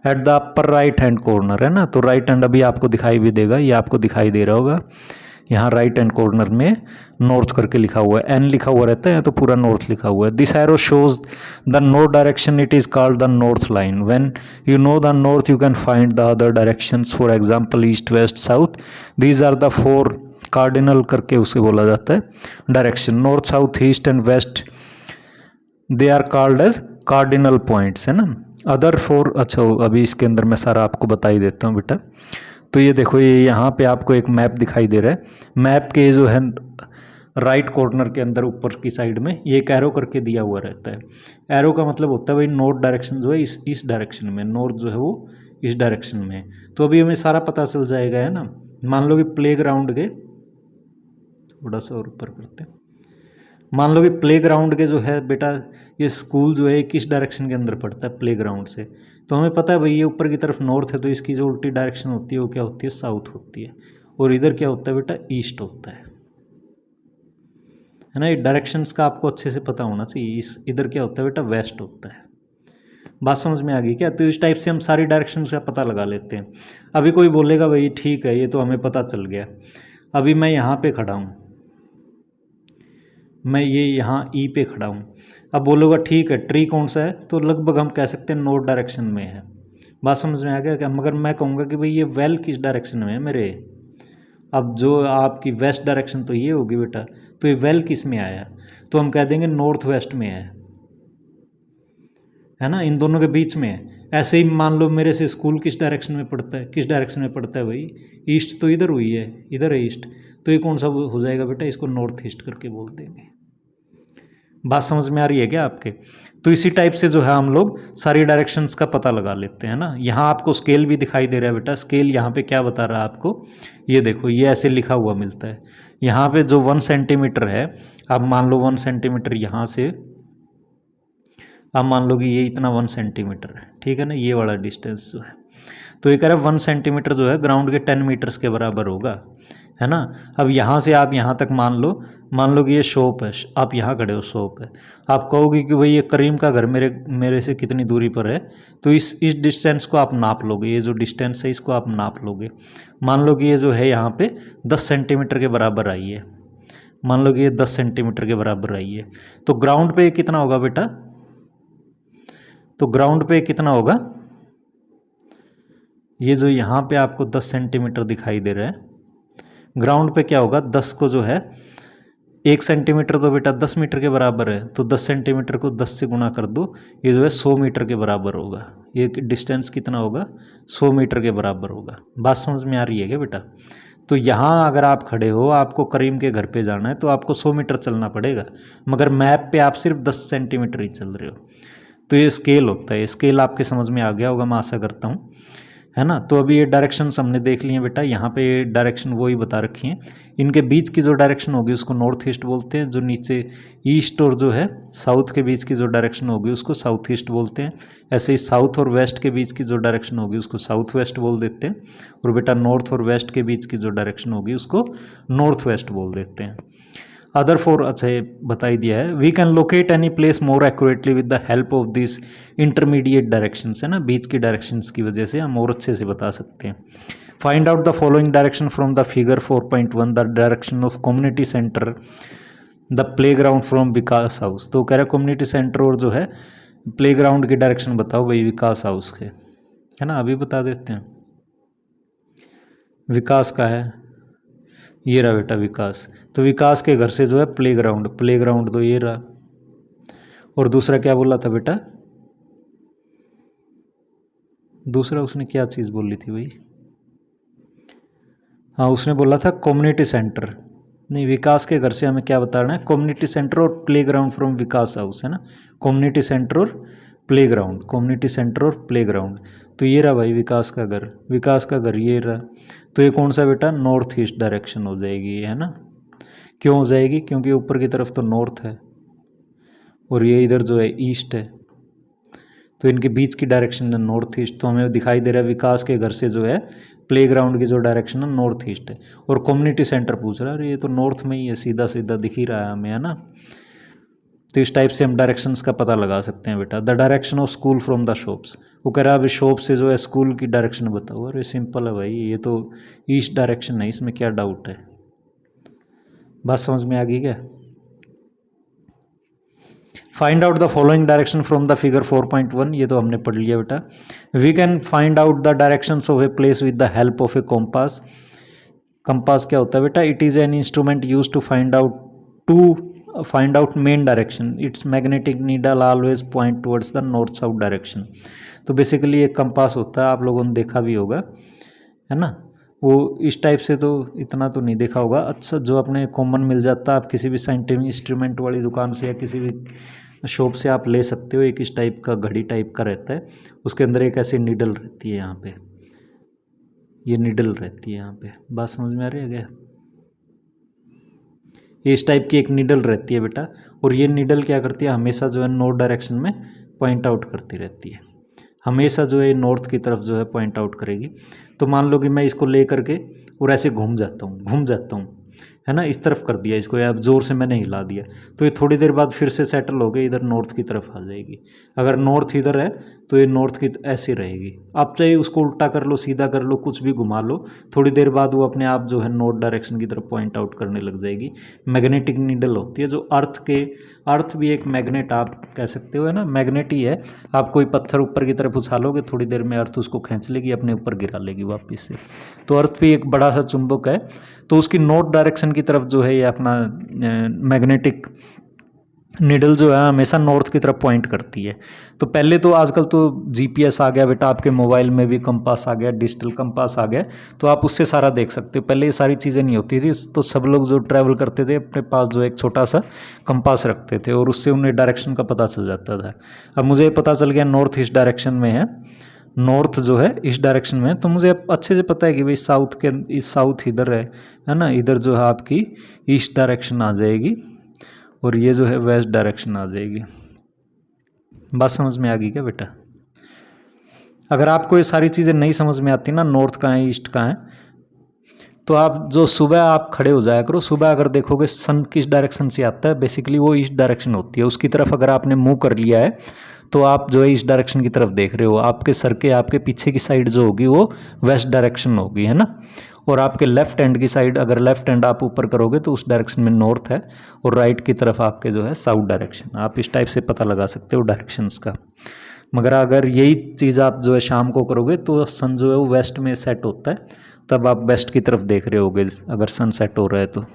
at the upper right hand corner, है ना। तो राइट हैंड अभी आपको दिखाई भी देगा, ये आपको दिखाई दे रहा होगा, यहाँ राइट हैंड कॉर्नर में नॉर्थ करके लिखा हुआ है, एन लिखा हुआ रहता है तो पूरा नॉर्थ लिखा हुआ है। This arrow shows the north direction, it is called the north line. When you know the north you can find the other directions, for example east west south, these are the 4 cardinal करके उसे बोला जाता है direction. North south east and west they are called as cardinal points, है ना। Other 4, अच्छा अभी इसके अंदर मैं सारा आपको बता ही देता हूँ बेटा। तो ये देखो, ये यहाँ पे आपको एक मैप दिखाई दे रहा है। मैप के जो है राइट कॉर्नर के अंदर ऊपर की साइड में ये एक एरो करके दिया हुआ रहता है। एरो का मतलब होता है भाई नॉर्थ डायरेक्शन जो है इस डायरेक्शन में, नॉर्थ जो है वो इस डायरेक्शन में है। तो अभी हमें सारा पता चल जाएगा, है ना। मान लो कि प्ले ग्राउंड के, थोड़ा सा और ऊपर करते हैं, मान लो कि प्ले ग्राउंड के जो है बेटा, ये स्कूल जो है किस डायरेक्शन के अंदर पड़ता है प्ले ग्राउंड से। तो हमें पता है भाई ये ऊपर की तरफ नॉर्थ है, तो इसकी जो उल्टी डायरेक्शन होती है वो क्या होती है, साउथ होती है। और इधर क्या होता है बेटा, ईस्ट होता है ना। ये डायरेक्शंस का आपको अच्छे से पता होना चाहिए। इस इधर क्या होता है बेटा, वेस्ट होता है। बात समझ में आ गई क्या। तो इस टाइप से हम सारी डायरेक्शन का पता लगा लेते हैं। अभी कोई बोलेगा भाई ठीक है ये तो हमें पता चल गया, अभी मैं यहाँ पे खड़ा हूँ, मैं ये यहाँ ई पे खड़ा हूँ। अब बोलोगा ठीक है ट्री कौन सा है, तो लगभग हम कह सकते हैं नॉर्थ डायरेक्शन में है। बात समझ में आ गया क्या। मगर मैं कहूँगा कि भाई ये वेल किस डायरेक्शन में है मेरे, अब जो आपकी वेस्ट डायरेक्शन तो ये होगी बेटा, तो ये वेल किस में आया, तो हम कह देंगे नॉर्थ वेस्ट में है ना, इन दोनों के बीच में है। ऐसे ही मान लो मेरे से स्कूल किस डायरेक्शन में पड़ता है, किस डायरेक्शन में पड़ता है भाई, ईस्ट तो इधर हुई है, इधर है ईस्ट, तो ये कौन सा हो जाएगा बेटा, इसको नॉर्थ ईस्ट करके बोल देंगे। बात समझ में आ रही है क्या आपके। तो इसी टाइप से जो है हम लोग सारी डायरेक्शंस का पता लगा लेते हैं ना। यहाँ आपको स्केल भी दिखाई दे रहा है बेटा, स्केल यहाँ पे क्या बता रहा है आपको, ये देखो ये ऐसे लिखा हुआ मिलता है। यहाँ पे जो 1 सेंटीमीटर है, अब मान लो 1 सेंटीमीटर यहाँ से, अब मान लो कि ये इतना 1 सेंटीमीटर है, ठीक है ना, ये वाला डिस्टेंस जो है। तो ये कह रहा है 1 सेंटीमीटर जो है ग्राउंड के 10 मीटर्स के बराबर होगा, है ना। अब यहाँ से आप यहाँ तक मान लो कि ये शॉप है, आप यहाँ खड़े हो, शॉप है। आप कहोगे कि भाई ये करीम का घर मेरे से कितनी दूरी पर है, तो इस डिस्टेंस को आप नाप लोगे, ये जो डिस्टेंस है इसको आप नाप लोगे। मान लो कि ये जो है यहाँ पे 10 सेंटीमीटर के बराबर आई है, मान लो कि ये 10 सेंटीमीटर के बराबर आई है। तो ग्राउंड पे कितना होगा बेटा, तो ग्राउंड पे कितना होगा, ये जो यहाँ पे आपको 10 सेंटीमीटर दिखाई दे रहा है, ग्राउंड पे क्या होगा, 10 को जो है 1 सेंटीमीटर तो बेटा 10 मीटर के बराबर है, तो 10 सेंटीमीटर को 10 से गुना कर दो, ये जो है 100 मीटर के बराबर होगा। ये डिस्टेंस कितना होगा, 100 मीटर के बराबर होगा। बात समझ में आ रही है क्या बेटा। तो यहाँ अगर आप खड़े हो, आपको करीम के घर पे जाना है, तो आपको 100 मीटर चलना पड़ेगा, मगर मैप पे आप सिर्फ 10 सेंटीमीटर ही चल रहे हो। तो ये स्केल होता है, स्केल आपके समझ में आ गया होगा, मैं आशा करता हूँ, है ना। तो अभी ये डायरेक्शन हमने देख लिए बेटा, यहाँ पे ये डायरेक्शन वही बता रखी हैं। इनके बीच की जो डायरेक्शन होगी उसको नॉर्थ ईस्ट बोलते हैं, जो नीचे ईस्ट और जो है साउथ के बीच की जो डायरेक्शन होगी उसको साउथ ईस्ट बोलते हैं। ऐसे ही साउथ और वेस्ट के बीच की जो डायरेक्शन होगी उसको साउथ वेस्ट बोल देते हैं। और बेटा नॉर्थ और वेस्ट के बीच की जो डायरेक्शन होगी उसको नॉर्थ वेस्ट बोल देते हैं। अदर 4, अच्छा ये बता ही दिया है। We can locate any place more accurately with the help of this intermediate directions, है ना, बीच की डायरेक्शंस की वजह से हम और अच्छे से बता सकते हैं। Find out the following direction from the figure 4.1, the direction of community centre the play ground from Vikas house. तो कह रहा है कम्युनिटी सेंटर और जो है प्ले ग्राउंड की डायरेक्शन बताओ भाई विकास हाउस के, है ना। अभी बता देते हैं, विकास का है, ये रहा बेटा विकास। तो विकास के घर से जो है प्ले ग्राउंड तो ये रहा। और दूसरा क्या बोला था बेटा, दूसरा उसने क्या चीज़ बोली थी भाई, हाँ उसने बोला था कम्युनिटी सेंटर। नहीं, विकास के घर से हमें क्या बताना है, कम्युनिटी सेंटर और play ground from Vikas house, है ना। कम्युनिटी सेंटर और प्लेग्राउंड, कम्युनिटी सेंटर और प्लेग्राउंड। तो ये रहा भाई विकास का घर, विकास का घर ये रहा। तो ये कौन सा बेटा, नॉर्थ ईस्ट डायरेक्शन हो जाएगी, है ना। क्यों हो जाएगी, क्योंकि ऊपर की तरफ तो नॉर्थ है और ये इधर जो है ईस्ट है, तो इनके बीच की डायरेक्शन है नॉर्थ ईस्ट। तो हमें दिखाई दे रहा है विकास के घर से जो है प्लेग्राउंड की जो डायरेक्शन है नॉर्थ ईस्ट है। और कम्युनिटी सेंटर पूछ रहा है, अरे ये तो नॉर्थ में ही है, सीधा सीधा दिख ही रहा है हमें, है ना। तो इस टाइप से हम डायरेक्शंस का पता लगा सकते हैं बेटा। The direction of school from the shops, वो कह रहा है अभी शॉप से जो है स्कूल की डायरेक्शन बताओ। अरे सिंपल है भाई, ये तो ईस्ट डायरेक्शन है, इसमें क्या डाउट है। बात समझ में आ गई क्या। Find out the following direction from the figure 4.1, ये तो हमने पढ़ लिया बेटा। We can find out the directions of a place with the help of a compass. Compass क्या होता है बेटा, it is an instrument use to find out main direction. Its magnetic needle always point towards the north south direction. तो basically एक compass होता है, आप लोगों ने देखा भी होगा, है ना। वो इस टाइप से तो इतना तो नहीं देखा होगा, अच्छा जो अपने कॉमन मिल जाता है, आप किसी भी साइंटिफिक इंस्ट्रूमेंट वाली दुकान से या किसी भी शॉप से आप ले सकते हो। एक इस टाइप का घड़ी टाइप का रहता है, उसके अंदर एक ऐसी नीडल रहती है, यहाँ पे ये नीडल रहती है यहाँ पे। बात समझ में आ रही है क्या। ये इस टाइप की एक नीडल रहती है बेटा, और ये नीडल क्या करती है, हमेशा जो है नॉर्थ डायरेक्शन में पॉइंट आउट करती रहती है, हमेशा जो है नॉर्थ की तरफ जो है पॉइंट आउट करेगी। तो मान लो कि मैं इसको ले करके और ऐसे घूम जाता हूँ, है ना, इस तरफ कर दिया इसको, या ज़ोर से मैंने हिला दिया, तो ये थोड़ी देर बाद फिर से सेटल हो गई, इधर नॉर्थ की तरफ आ जाएगी। अगर नॉर्थ इधर है तो ये नॉर्थ की ऐसी रहेगी। आप चाहे उसको उल्टा कर लो, सीधा कर लो, कुछ भी घुमा लो, थोड़ी देर बाद वो अपने आप जो है नॉर्थ डायरेक्शन की तरफ पॉइंट आउट करने लग जाएगी। मैग्नेटिक नीडल होती है जो अर्थ भी एक मैग्नेट आप कह सकते हो, है ना, मैग्नेट ही है। आप कोई पत्थर ऊपर की तरफ उछालोगे, थोड़ी देर में अर्थ उसको खींच लेगी, अपने ऊपर गिरा लेगी वापस से। तो अर्थ भी एक बड़ा सा चुंबक है, तो उसकी नॉर्थ डायरेक्शन की तरफ जो है ये अपना मैग्नेटिक निडल जो है हमेशा नॉर्थ की तरफ पॉइंट करती है। तो पहले तो आजकल तो जीपीएस आ गया बेटा, आपके मोबाइल में भी कंपास आ गया, डिजिटल कंपास आ गया, तो आप उससे सारा देख सकते हो। पहले ये सारी चीज़ें नहीं होती थी, तो सब लोग जो ट्रैवल करते थे अपने पास जो एक छोटा सा कंपास रखते थे और उससे उन्हें डायरेक्शन का पता चल जाता था। अब मुझे पता चल गया नॉर्थ ईस्ट डायरेक्शन में है, नॉर्थ जो है इस डायरेक्शन में, तो मुझे अच्छे से पता है कि भाई साउथ इधर है ना, इधर जो है आपकी ईस्ट डायरेक्शन आ जाएगी और ये जो है वेस्ट डायरेक्शन आ जाएगी। बात समझ में आ गई क्या बेटा। अगर आपको ये सारी चीज़ें नहीं समझ में आती ना, नॉर्थ कहाँ है ईस्ट कहाँ है, तो आप जो सुबह आप खड़े हो जाया करो, सुबह अगर देखोगे सन किस डायरेक्शन से आता है, बेसिकली वो ईस्ट डायरेक्शन होती है, उसकी तरफ अगर आपने मुंह कर लिया है तो आप जो है इस डायरेक्शन की तरफ देख रहे हो। आपके सर के आपके पीछे की साइड जो होगी वो वेस्ट डायरेक्शन होगी, है ना। और आपके लेफ्ट हैंड की साइड, अगर लेफ्ट हैंड आप ऊपर करोगे तो उस डायरेक्शन में नॉर्थ है, और राइट की तरफ आपके जो है साउथ डायरेक्शन। आप इस टाइप से पता लगा सकते हो डायरेक्शंस का। मगर अगर यही चीज़ आप जो है शाम को करोगे तो सन जो है वो वेस्ट में सेट होता है, तब आप वेस्ट की तरफ देख रहे होगे अगर सन सेट हो रहा है तो।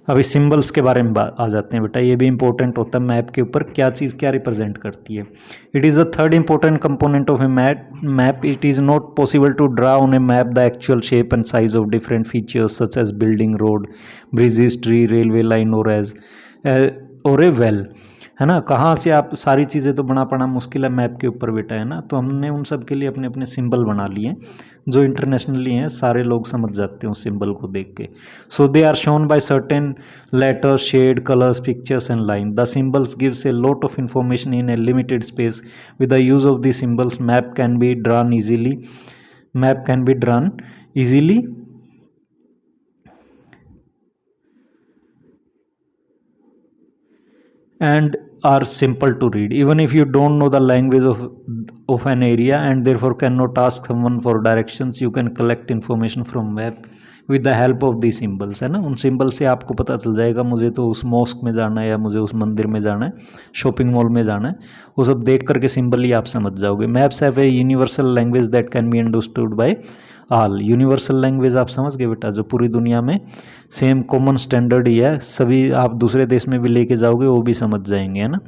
अभी सिंबल्स के बारे में आ जाते हैं बेटा, ये भी इंपॉर्टेंट होता है मैप के ऊपर, क्या चीज़ क्या रिप्रेजेंट करती है। It is the third important component of a map. It is not possible to draw on a map the actual shape and size of different features such as building, road, bridges, tree, railway line और a well, है ना। कहाँ से आप सारी चीज़ें तो बना पाना मुश्किल है मैप के ऊपर बेटा, है ना। तो हमने उन सब के लिए अपने अपने सिंबल बना लिए हैं जो इंटरनेशनली हैं, सारे लोग समझ जाते हैं उस सिंबल को देख के। So they are shown by certain letters, shade, colours, pictures and line. The symbols gives a lot of information in a limited space. With the use of the symbols map can be drawn easily and are simple to read even if you don't know the language of an area and therefore cannot ask someone for directions. You can collect information from map with the help of the symbols, है ना। उन symbol से आपको पता चल जाएगा मुझे तो उस मॉस्क में जाना है या मुझे उस मंदिर में जाना है, शॉपिंग मॉल में जाना है, वो सब देख करके सिंबल ही आप समझ जाओगे। Maps have a universal language that can be understood by all. Universal language आप समझ गए बेटा, जो पूरी दुनिया में सेम कॉमन स्टैंडर्ड ही है, सभी आप दूसरे देश में भी लेके जाओगे वो भी समझ जाएंगे, है ना।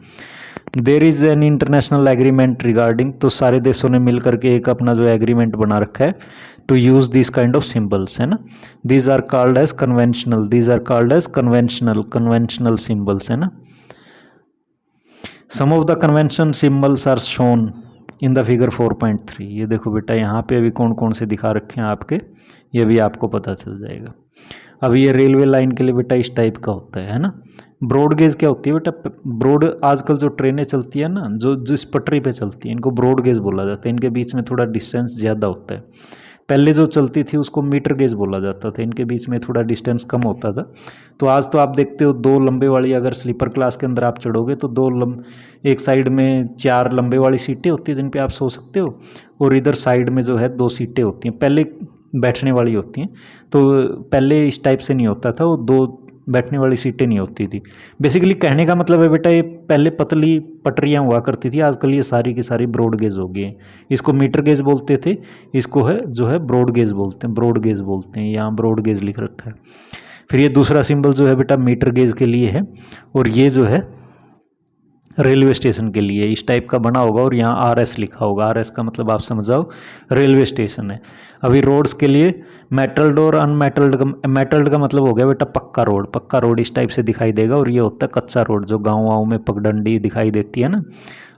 There is an international agreement regarding, तो सारे देशों ने मिल करके एक अपना जो एग्रीमेंट बना रखा है to use this kind of symbols, है ना। These are called as conventional, these are called as conventional symbols, है ना। Some of the convention symbols are shown in the figure 4.3। ये देखो बेटा यहाँ पे अभी कौन कौन से दिखा रखे हैं आपके, ये भी आपको पता चल जाएगा। अभी ये रेलवे लाइन के लिए बेटा इस टाइप का होता है ना। ब्रॉड गेज क्या होती है बेटा, ब्रॉड आजकल जो ट्रेनें चलती है ना, जो जिस पटरी पे चलती है, इनको ब्रॉड गेज बोला जाता है। इनके बीच में थोड़ा डिस्टेंस ज़्यादा होता है। पहले जो चलती थी उसको मीटर गेज बोला जाता था, इनके बीच में थोड़ा डिस्टेंस कम होता था। तो आज तो आप देखते हो दो लंबे वाली, अगर स्लीपर क्लास के अंदर आप चढ़ोगे तो एक साइड में 4 लंबे वाली सीटें होती है जिन पे आप सो सकते हो, और इधर साइड में जो है 2 सीटें होती हैं, पहले बैठने वाली होती हैं। तो पहले इस टाइप से नहीं होता था, वो 2 बैठने वाली सीटें नहीं होती थी। बेसिकली कहने का मतलब है बेटा, ये पहले पतली पटरियाँ हुआ करती थी, आजकल ये सारी की सारी ब्रॉड गेज हो गई हैं। इसको मीटर गेज बोलते थे, इसको है जो है ब्रॉड गेज बोलते हैं, ब्रॉड गेज बोलते हैं। यहाँ ब्रॉड गेज लिख रखा है। फिर ये दूसरा सिंबल जो है बेटा मीटर गेज के लिए है, और ये जो है रेलवे स्टेशन के लिए इस टाइप का बना होगा, और यहाँ RS लिखा होगा। RS का मतलब आप समझ जाओ रेलवे स्टेशन है। अभी रोड्स के लिए मेटल्ड और अनमेटल्ड मेटल्ड का मतलब हो गया बेटा पक्का रोड। पक्का रोड इस टाइप से दिखाई देगा, और ये होता है कच्चा रोड, जो गाँव में पगडंडी दिखाई देती है ना,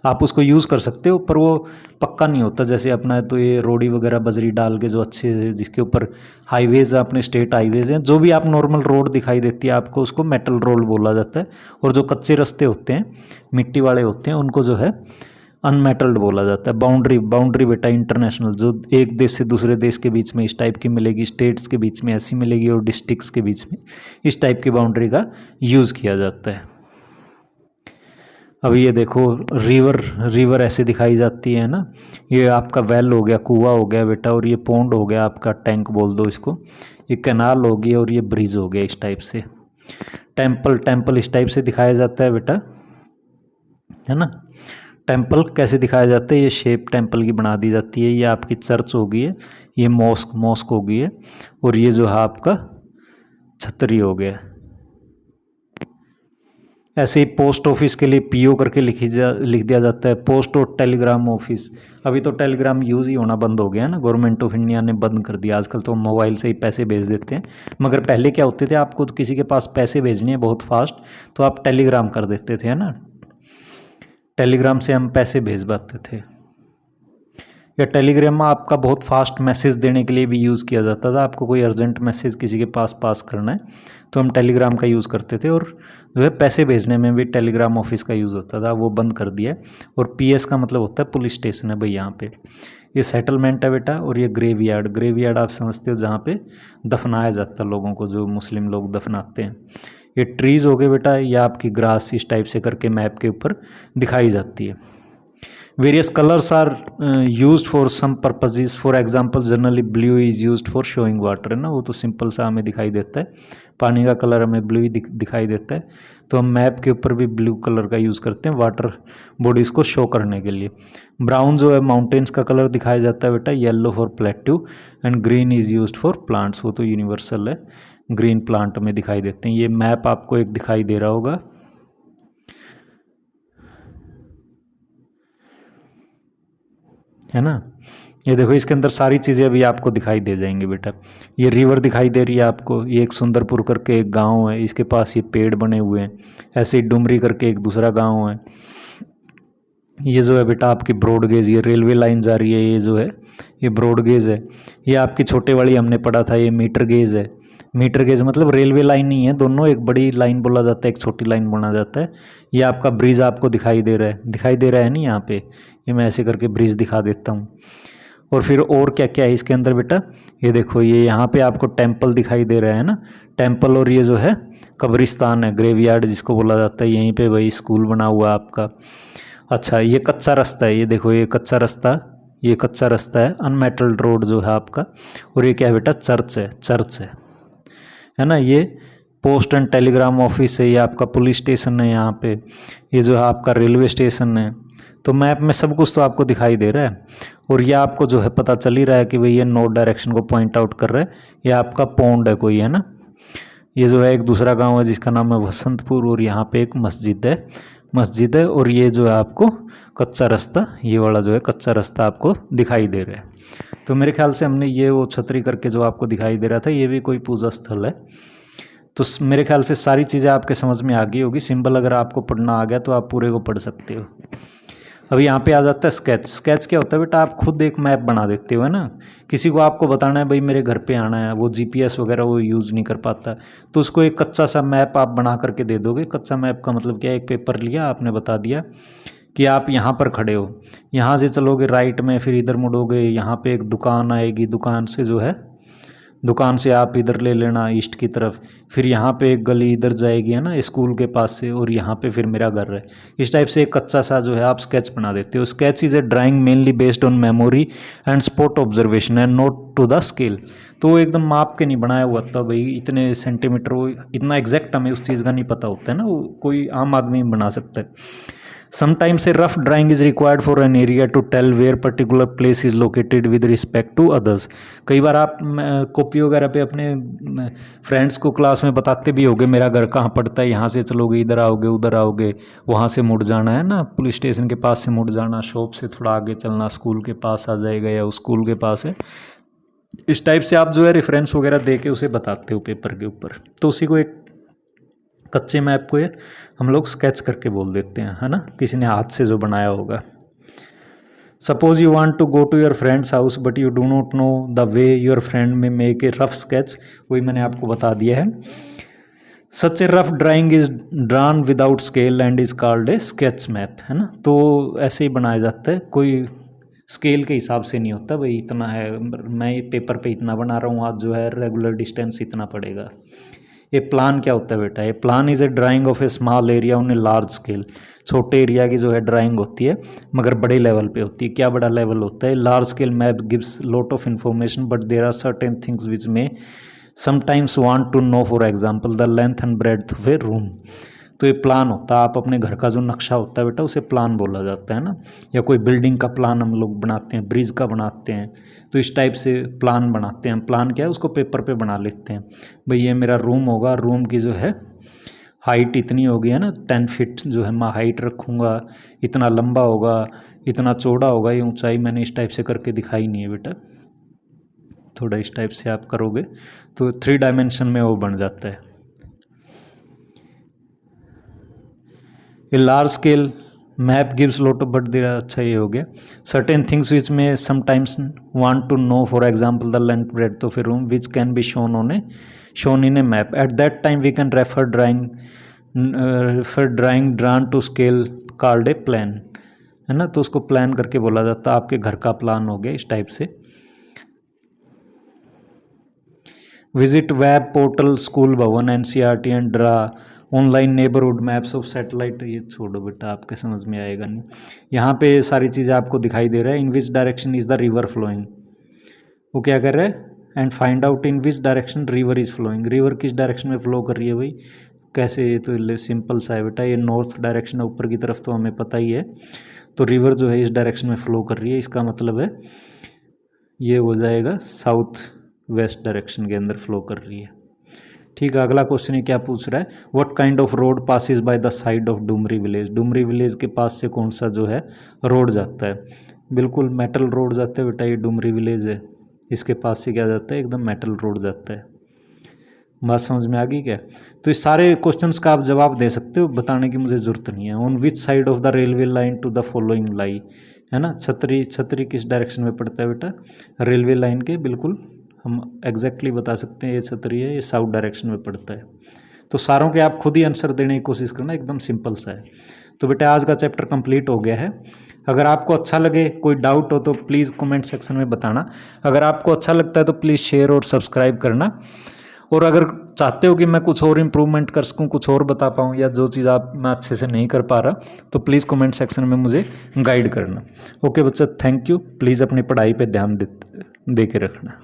आप उसको यूज़ कर सकते हो, पर वो पक्का नहीं होता। जैसे अपना तो ये रोडी वगैरह बजरी डाल के जो अच्छे, जिसके ऊपर हाईवेज़ अपने स्टेट हाईवेज़ हैं, जो भी आप नॉर्मल रोड दिखाई देती है आपको, उसको मेटल रोड बोला जाता है। और जो कच्चे रास्ते होते हैं, मिट्टी वाले होते हैं, उनको जो है अनमेटल्ड बोला जाता है। बाउंड्री बेटा इंटरनेशनल, जो एक देश से दूसरे देश के बीच में इस टाइप की मिलेगी, स्टेट्स के बीच में ऐसी मिलेगी, और डिस्ट्रिक्ट्स के बीच में इस टाइप की बाउंड्री का यूज़ किया जाता है। अभी ये देखो रिवर ऐसे दिखाई जाती है ना। ये आपका वेल हो गया, कुआं हो गया बेटा, और ये पौंड हो गया आपका, टैंक बोल दो इसको। ये कैनाल हो गया, और ये ब्रिज हो गया इस टाइप से। टेम्पल इस टाइप से दिखाया जाता है बेटा, है ना। टेम्पल कैसे दिखाया जाता है, ये शेप टेम्पल की बना दी जाती है। ये आपकी चर्च हो गई है, ये मॉस्क हो गई है, और ये जो है आपका छतरी हो गया। ऐसे ही पोस्ट ऑफिस के लिए PO करके लिख दिया जाता है, पोस्ट और टेलीग्राम ऑफिस। अभी तो टेलीग्राम यूज़ ही होना बंद हो गया है ना, गवर्नमेंट ऑफ इंडिया ने बंद कर दिया। आजकल तो मोबाइल से ही पैसे भेज देते हैं, मगर पहले क्या होते थे, आपको तो किसी के पास पैसे भेजने हैं बहुत फास्ट, तो आप टेलीग्राम कर देते थे, है ना। टेलीग्राम से हम पैसे भेज पाते थे। या टेलीग्राम आपका बहुत फास्ट मैसेज देने के लिए भी यूज़ किया जाता था। आपको कोई अर्जेंट मैसेज किसी के पास करना है तो हम टेलीग्राम का यूज़ करते थे, और जो है पैसे भेजने में भी टेलीग्राम ऑफिस का यूज़ होता था, वो बंद कर दिया है। और PS का मतलब होता है पुलिस स्टेशन है भाई यहाँ पे। ये सेटलमेंट है बेटा, और ये ग्रेवयार्ड आप समझते हो, जहाँ पे दफनाया जाता है लोगों को, जो मुस्लिम लोग दफनाते हैं। ये ट्रीज़ हो गए बेटा, या आपकी ग्रास इस टाइप से करके मैप के ऊपर दिखाई जाती है। Various colours are used for some purposes, for example generally blue is used for showing water, है ना। वो तो सिंपल सा हमें दिखाई देता है, पानी का कलर हमें ब्लू ही दिखाई देता है, तो हम मैप के ऊपर भी ब्लू कलर का यूज़ करते हैं वाटर बॉडीज़ को शो करने के लिए। ब्राउन जो है माउंटेन्स का कलर दिखाया जाता है बेटा, yellow for plateau, and green is used for plants, वो तो यूनिवर्सल है, ग्रीन प्लांट में दिखाई देते हैं। ये मैप आपको एक दिखाई दे रहा होगा, है ना। ये देखो इसके अंदर सारी चीज़ें अभी आपको दिखाई दे जाएंगी बेटा। ये रिवर दिखाई दे रही है आपको, ये एक सुंदरपुर करके एक गांव है, इसके पास ये पेड़ बने हुए हैं। ऐसे ही डुमरी करके एक दूसरा गांव है। ये जो है बेटा आपकी ब्रॉड गेज, ये रेलवे लाइन जा रही है, ये जो है ये ब्रॉड गेज है। ये आपकी छोटे वाली हमने पढ़ा था, ये मीटर गेज है। मीटर गेज मतलब रेलवे लाइन नहीं है, दोनों एक बड़ी लाइन बोला जाता है, एक छोटी लाइन बोला जाता है। ये आपका ब्रिज आपको दिखाई दे रहा है नहीं यहाँ पे, ये मैं ऐसे करके ब्रिज दिखा देता हूँ। और फिर और क्या क्या है इसके अंदर बेटा, ये देखो ये यहाँ पे आपको टेम्पल दिखाई दे रहा है ना, टेम्पल, और ये जो है कब्रिस्तान है, ग्रेवयार्ड जिसको बोला जाता है। यहीं पे भाई स्कूल बना हुआ है आपका। अच्छा ये कच्चा रास्ता है, ये देखो ये कच्चा रास्ता है, अनमेटल्ड रोड जो है आपका। और ये क्या है बेटा, चर्च है ना। ये पोस्ट एंड टेलीग्राम ऑफिस है, ये आपका पुलिस स्टेशन है यहाँ पे, ये जो है आपका रेलवे स्टेशन है। तो मैप में सब कुछ तो आपको दिखाई दे रहा है, और ये आपको जो है पता चल ही रहा है कि भाई ये नॉर्थ डायरेक्शन को पॉइंट आउट कर रहा है। ये आपका पौंड है कोई, है ना। ये जो है एक दूसरा गांव है जिसका नाम है वसंतपुर, और यहाँ पे एक मस्जिद है, मस्जिद है, और ये जो है आपको कच्चा रास्ता, ये वाला जो है कच्चा रास्ता आपको दिखाई दे रहा है। तो मेरे ख्याल से हमने ये वो छतरी करके जो आपको दिखाई दे रहा था, ये भी कोई पूजा स्थल है। तो मेरे ख्याल से सारी चीज़ें आपके समझ में आ गई होगी। सिंबल अगर आपको पढ़ना आ गया तो आप पूरे को पढ़ सकते हो। अब यहाँ पे आ जाता है स्केच। स्केच क्या होता है बेटा, आप खुद एक मैप बना देते हो, है ना। किसी को आपको बताना है भाई मेरे घर पे आना है, वो जीपीएस वगैरह वो यूज़ नहीं कर पाता, तो उसको एक कच्चा सा मैप आप बना करके दे दोगे। कच्चा मैप का मतलब क्या है, एक पेपर लिया आपने, बता दिया कि आप यहाँ पर खड़े हो, यहाँ से चलोगे राइट में, फिर इधर मुड़ोगे, यहाँ पे एक दुकान आएगी, दुकान से जो है, दुकान से आप इधर ले लेना ईस्ट की तरफ, फिर यहाँ पे एक गली इधर जाएगी, है ना, स्कूल के पास से, और यहाँ पे फिर मेरा घर है। इस टाइप से एक कच्चा सा जो है आप स्केच बना देते हो। Sketch is a drawing mainly based on memory and spot observation and not to the scale. तो वो एकदम माप के नहीं बनाया हुआ था भाई, इतने सेंटीमीटर, वो इतना एग्जैक्ट हमें उस चीज़ का नहीं पता होता है ना, वो कोई आम आदमी बना सकता है। Sometimes a rough drawing is required for an area to tell where particular place is located with respect to others। कई बार आप कॉपी वगैरह पे अपने फ्रेंड्स को क्लास में बताते भी होगे मेरा घर कहाँ पड़ता है, यहाँ से चलोगे, इधर आओगे, उधर आओगे, वहाँ से मुड़ जाना, है ना, पुलिस स्टेशन के पास से मुड़ जाना, शॉप से थोड़ा आगे चलना, स्कूल के पास आ जाएगा, या स्कूल के पास है। इस टाइप से आप जो है रेफरेंस वगैरह दे के उसे बताते हो पेपर के ऊपर। तो उसी को एक कच्चे मैप को ये हम लोग स्केच करके बोल देते हैं, है ना, किसी ने हाथ से जो बनाया होगा। Suppose you want to go to your friends house but you do not know the way your friend may make a rough sketch, वही मैंने आपको बता दिया है। Such a rough drawing is drawn without scale and is called a sketch map, है ना। तो ऐसे ही बनाया जाता है, कोई स्केल के हिसाब से नहीं होता भाई इतना है, मैं पेपर पे इतना बना रहा हूँ, आज जो है रेगुलर डिस्टेंस इतना पड़ेगा। ये प्लान क्या होता है बेटा, ये plan is a drying of A small area on A large scale. छोटे एरिया की जो है ड्राइंग होती है मगर बड़े लेवल पे होती है। क्या बड़ा लेवल होता है, large scale map gives lot of information but there are certain things which में sometimes want to know, for example the length and breadth of a room. तो ये प्लान होता है, आप अपने घर का जो नक्शा होता है बेटा उसे प्लान बोला जाता है ना, या कोई बिल्डिंग का प्लान हम लोग बनाते हैं, ब्रिज का बनाते हैं, तो इस टाइप से प्लान बनाते हैं। प्लान क्या है, उसको पेपर पे बना लेते हैं, भाई ये मेरा रूम होगा, रूम की जो है हाइट इतनी होगी, है ना, 10 फीट जो है मैं हाइट रखूँगा, इतना लंबा होगा, इतना चौड़ा होगा, ये ऊंचाई मैंने इस टाइप से करके दिखाई नहीं है बेटा। थोड़ा इस टाइप से आप करोगे तो 3 डायमेंशन में वो बन जाता है। A large scale map gives lot of, but there, अच्छा ये हो गया, सर्टेन थिंग्स विच में sometimes want to know, for example the length breadth of a room which can be shown in a map. At that time we can refer drawing drawn to scale called a plan, है ना। तो उसको plan करके बोला जाता है, आपके घर का प्लान हो गया इस टाइप से। विजिट वेब पोर्टल स्कूल भवन NCERT and draw online neighbourhood maps of satellite. ये छोड़ो बेटा, आपके समझ में आएगा नहीं। यहाँ पे सारी चीज़ें आपको दिखाई दे रहा है। In which direction is the river flowing, वो क्या कर रहा है, and find out in which direction river is flowing. River किस डायरेक्शन में फ्लो कर रही है भाई, कैसे, ये तो सिंपल सा है बेटा, ये नॉर्थ डायरेक्शन है ऊपर की तरफ, तो हमें पता ही है। तो रिवर जो है इस डायरेक्शन में फ्लो कर रही है, इसका मतलब है ये हो जाएगा साउथ वेस्ट डायरेक्शन के अंदर फ्लो कर रही है। ठीक है, अगला क्वेश्चन है, क्या पूछ रहा है, what kind of road passes by the side of Dumri village. Dumri village के पास से कौन सा जो है रोड जाता है, बिल्कुल मेटल रोड जाता है बेटा। ये डुमरी विलेज है, इसके पास से क्या जाता है, एकदम मेटल रोड जाता है। बात समझ में आ गई क्या। तो इस सारे क्वेश्चंस का आप जवाब दे सकते हो, बताने की मुझे ज़रूरत नहीं है। On which side of the railway line to the following lie, है ना, छतरी किस डायरेक्शन में पड़ता है बेटा, रेलवे लाइन के बिल्कुल हम एग्जैक्टली बता सकते हैं, ये छतरी है, ये साउथ डायरेक्शन में पड़ता है। तो सारों के आप खुद ही आंसर देने की कोशिश करना, एकदम सिंपल सा है। तो बेटा आज का चैप्टर कंप्लीट हो गया है। अगर आपको अच्छा लगे, कोई डाउट हो तो प्लीज़ कमेंट सेक्शन में बताना। अगर आपको अच्छा लगता है तो प्लीज़ शेयर और सब्सक्राइब करना। और अगर चाहते हो कि मैं कुछ और इम्प्रूवमेंट कर सकूं, कुछ और बता पाऊं, या जो चीज़ आप मैं अच्छे से नहीं कर पा रहा, तो प्लीज़ कमेंट सेक्शन में मुझे गाइड करना। ओके बच्चा, थैंक यू। प्लीज़ अपनी पढ़ाई पे ध्यान दे के रखना।